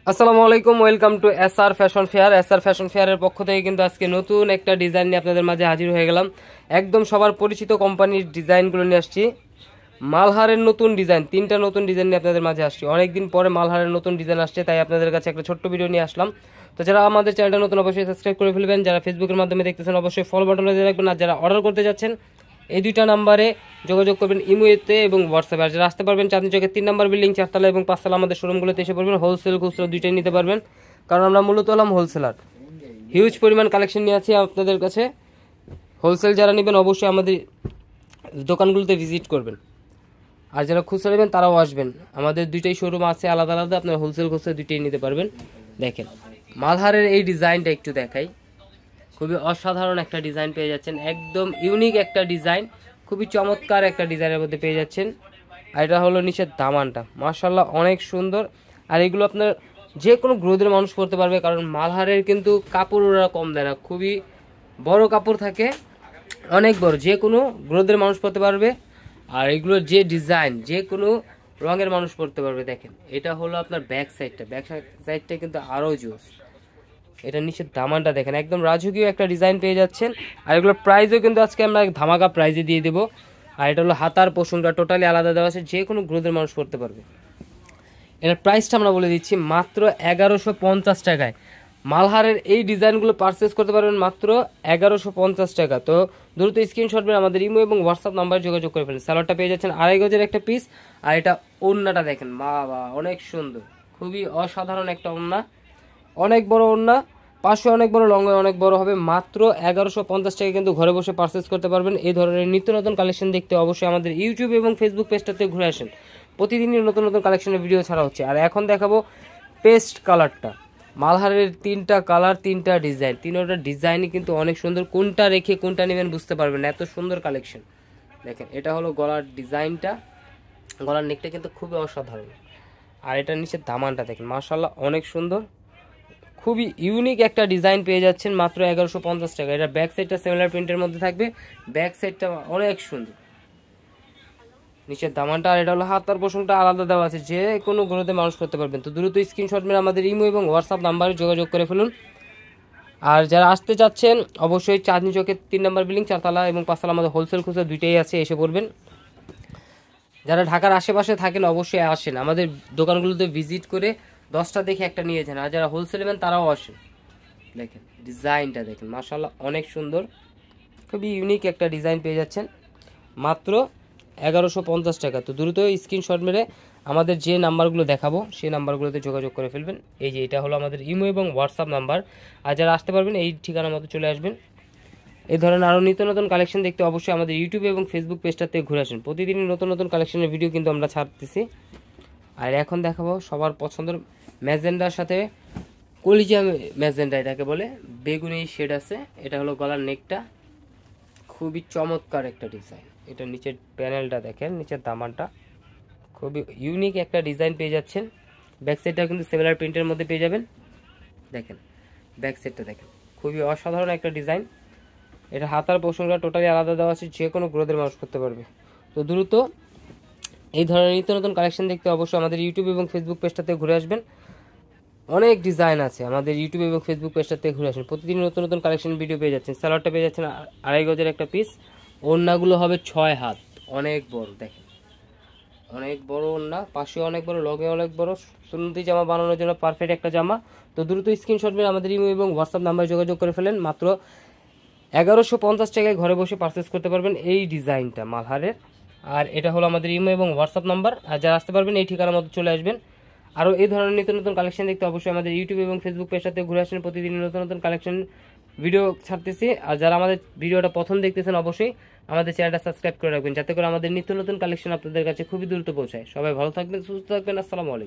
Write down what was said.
আসসালামু আলাইকুম, welcome to SR fashion fair. SR fashion ফেয়ারের পক্ষ থেকে কিন্তু আজকে নতুন একটা ডিজাইন নিয়ে আপনাদের মাঝে হাজির হয়ে গেলাম। একদম সবার পরিচিত কোম্পানির ডিজাইনগুলো নিয়ে আসছি। মালহারের নতুন ডিজাইন, তিনটা নতুন ডিজাইন নিয়ে আপনাদের মাঝে আসছি। অনেকদিন পরে মালহারের নতুন ডিজাইন আসছে, তাই আপনাদের কাছে একটা ছোট্ট ভিডিও নিয়ে আসলাম। তো যারা আমাদের চ্যানেলটা নতুন অবশ্যই সাবস্ক্রাইব করে ফেলবেন, যারা ফেসবুকের মাধ্যমে দেখতেছেন অবশ্যই ফলো বাটনে দিয়ে রাখবেন, আর যারা অর্ডার করতে যাচ্ছেন এই দুইটা নাম্বারে যোগাযোগ করবেন, ইমোতে এবং হোয়াটসঅ্যাপে। আর যারা আসতে পারবেন চাঁদনী চকের 3 নম্বর বিল্ডিং, 4 তলা এবং 5 তলা আমাদের শোরুমগুলোতে এসে পড়বেন। হোলসেল খুচরো দুইটাই নিতে পারবেন, কারণ আমরা মূলত হলাম হোলসেলার। হিউজ পরিমাণ কালেকশন নিয়ে আছি আপনাদের কাছে। হোলসেল যারা নেবেন অবশ্যই আমাদের দোকানগুলোতে ভিজিট করবেন, আর যারা খুচরা নেবেন তারাও আসবেন। আমাদের দুইটাই শোরুম আছে আলাদা আলাদা, আপনার হোলসেল খুচরা দুইটাই নিতে পারবেন। দেখেন মালহারের এই ডিজাইনটা একটু দেখাই, খুবই অসাধারণ একটা ডিজাইন পেয়ে যাচ্ছেন, একদম ইউনিক একটা ডিজাইন, খুবই চমৎকার একটা ডিজাইনের মধ্যে পেয়ে যাচ্ছেন। আর এটা হলো নিচের দামানটা, মাশাআল্লাহ অনেক সুন্দর। আর এগুলো আপনার যে কোনো গ্রোদের মানুষ পরতে পারবে, কারণ মালহারের কিন্তু কাপড় ওরা কম দেয় না, খুবই বড় কাপড় থাকে, অনেক বড়, যে কোনো গ্রোদের মানুষ পরতে পারবে। আর এগুলোর যে ডিজাইন যে কোনো রঙের মানুষ পরতে পারবে। দেখেন এটা হলো আপনার ব্যাক সাইডটা, ব্যাক সাইডটা কিন্তু আরও জোস। এটা নিচের দামানটা দেখেন, একদম রাজকীয় একটা ডিজাইন পেয়ে যাচ্ছেন। আর এগুলোর প্রাইসও কিন্তু আজকে আমরা ধামাকা প্রাইজে দিয়ে দেবো। আর এটা হলো হাতার পোষণটা টোটালি আলাদা দেওয়া আছে, যে কোনো গ্রোদের মানুষ পড়তে পারবে। এটার প্রাইসটা আমরা বলে দিচ্ছি মাত্র 1150 টাকায়। মালহারের এই ডিজাইনগুলো পারচেস করতে পারবেন মাত্র 1150 টাকা। তো দ্রুত স্ক্রিনশট মেরে আমাদের ইমো এবং হোয়াটসঅ্যাপ নাম্বারে যোগাযোগ করে ফেলেন। স্যালোডটা পেয়ে যাচ্ছেন 2.5 গজের একটা পিস। আর এটা ওড়নাটা দেখেন, বাবা অনেক সুন্দর, খুবই অসাধারণ একটা ওড়না, অনেক বড় ওড়না, পাশে অনেক বড়, লঙ্গে অনেক বড় হবে। মাত্র 1150 টাকা কিন্তু ঘরে বসে পারচেস করতে পারবেন। এই ধরনের নিত্য নতুন কালেকশন দেখতে অবশ্যই আমাদের ইউটিউব এবং ফেসবুক পেজটাতে ঘুরে আসেন। প্রতিদিনই নতুন নতুন কালেকশনের ভিডিও ছাড়া হচ্ছে। আর এখন দেখাবো পেস্ট কালারটা। মালহারের 3টা কালার, 3টা ডিজাইন, 3টা ডিজাইনই কিন্তু অনেক সুন্দর, কোনটা রেখে কোনটা নেবেন বুঝতে পারবেন না, এত সুন্দর কালেকশন। দেখেন এটা হলো গলার ডিজাইনটা, গলার নেকটা কিন্তু খুবই অসাধারণ। আর এটার নিচে দামানটা দেখেন, মাশাআল্লাহ অনেক সুন্দর, খুবই ইউনিক একটা ডিজাইন পেয়ে যাচ্ছেন মাত্র 1150 টাকা। এটা ব্যাক সাইডটা সিমিলার প্রিন্টের মধ্যে থাকবে, ব্যাক সাইডটা অনেক সুন্দর, নিচের দামানটা। আর এটা হলো হাতার পোষণটা আলাদা দেওয়া আছে, যে কোনো গ্রোতে মানুষ করতে পারবেন। তো দ্রুত স্ক্রিনশট মেরে আমাদের ইমো এবং হোয়াটসঅ্যাপ নাম্বারে যোগাযোগ করে ফেলুন। আর যারা আসতে চাচ্ছেন অবশ্যই চাঁদনী চকের 3 নম্বর বিল্ডিং, 4 তলা এবং 5 তলা আমাদের হোলসেল খুচরা দুইটাই আছে, এসে পড়বেন। যারা ঢাকার আশেপাশে থাকেন অবশ্যই আসেন, আমাদের দোকানগুলোতে ভিজিট করে 10টা দেখে একটা নিয়ে যান। আর যারা হোলসেল নেবেন তারাও আসেন। দেখেন ডিজাইনটা দেখেন, মাশাআল্লাহ অনেক সুন্দর, খুবই ইউনিক একটা ডিজাইন পেয়ে যাচ্ছেন মাত্র 1150 টাকা। তো দ্রুত স্ক্রিনশট মেরে আমাদের যে নাম্বারগুলো দেখাবো সেই নাম্বারগুলোতে যোগাযোগ করে ফেলবেন। এই যে এটা হলো আমাদের ইমো এবং হোয়াটসঅ্যাপ নাম্বার। আর যারা আসতে পারবেন এই ঠিকানার মতো চলে আসবেন। এই ধরনের আরও নিত্য নতুন কালেকশন দেখতে অবশ্যই আমাদের ইউটিউব এবং ফেসবুক পেজটাতে ঘুরে আসেন। প্রতিদিনই নতুন নতুন কালেকশনের ভিডিও কিন্তু আমরা ছাড়তেছি। আর এখন দেখাবো সবার পছন্দের ম্যাজেন্ডার সাথে কলিজা ম্যাজেন্ডা, এটাকে বলে, বেগুনি শেড আছে। এটা হলো গলার নেকটা, খুবই চমৎকার একটা ডিজাইন। এটা নিচের প্যানেলটা দেখেন, নিচের দামানটা খুবই ইউনিক একটা ডিজাইন পেয়ে যাচ্ছেন। ব্যাক সাইডটা কিন্তু সিমিলার প্রিন্টের মধ্যে পেয়ে যাবেন। দেখেন ব্যাক সাইডটা দেখেন, খুবই অসাধারণ একটা ডিজাইন। এটা হাতার পোষণটা টোটালি আলাদা দেওয়া আছে, যে কোনো গ্রোদের মানুষ করতে পারবে। তো দ্রুত এই ধরনের নিত্য নতুন কালেকশন দেখতে অবশ্যই আমাদের ইউটিউব এবং ফেসবুক পেজটাতে ঘুরে আসবেন। অনেক ডিজাইন আছে, আমাদের ইউটিউব এবং ফেসবুক পেজটাতে ঘুরে আসেন। প্রতিদিন নতুন নতুন কালেকশন ভিডিও পেয়ে যাচ্ছেন। স্যালোয়ারটা পেয়ে যাচ্ছেন 2.5 গজের একটা পিস। ওড়নাগুলো হবে 6 হাত, অনেক বড়, দেখেন অনেক বড় ওড়না, পাশে অনেক বড়, লগে অনেক বড়, সুন্নতি জামা বানানোর জন্য পারফেক্ট একটা জামা। তো দ্রুত স্ক্রিনশট মেরে আমাদের ইমো এবং হোয়াটসঅ্যাপ নাম্বারে যোগাযোগ করে ফেলেন। মাত্র 1150 টাকায় ঘরে বসে পারচেস করতে পারবেন এই ডিজাইনটা মালহারের। আর এটা হলো আমাদের ইমো এবং হোয়াটসঅ্যাপ নাম্বার। আর যারা আসতে পারবেন এই ঠিকানার মতো চলে আসবেন। আরও এই ধরনের নিত্য নতুন কালেকশন দেখতে অবশ্যই আমাদের ইউটিউব এবং ফেসবুক পেজটাতে ঘুরে আসেন। প্রতিদিন নতুন নতুন কালেকশন ভিডিও ছাড়তেছি। আর যারা আমাদের ভিডিওটা প্রথম দেখতেছেন অবশ্যই আমাদের চ্যানেলটা সাবস্ক্রাইব করে রাখবেন, যাতে করে আমাদের নিত্য নতুন কালেকশন আপনাদের কাছে খুবই দ্রুত পৌঁছায়। সবাই ভালো থাকবেন, সুস্থ থাকবেন। আসসালামু আলাইকুম।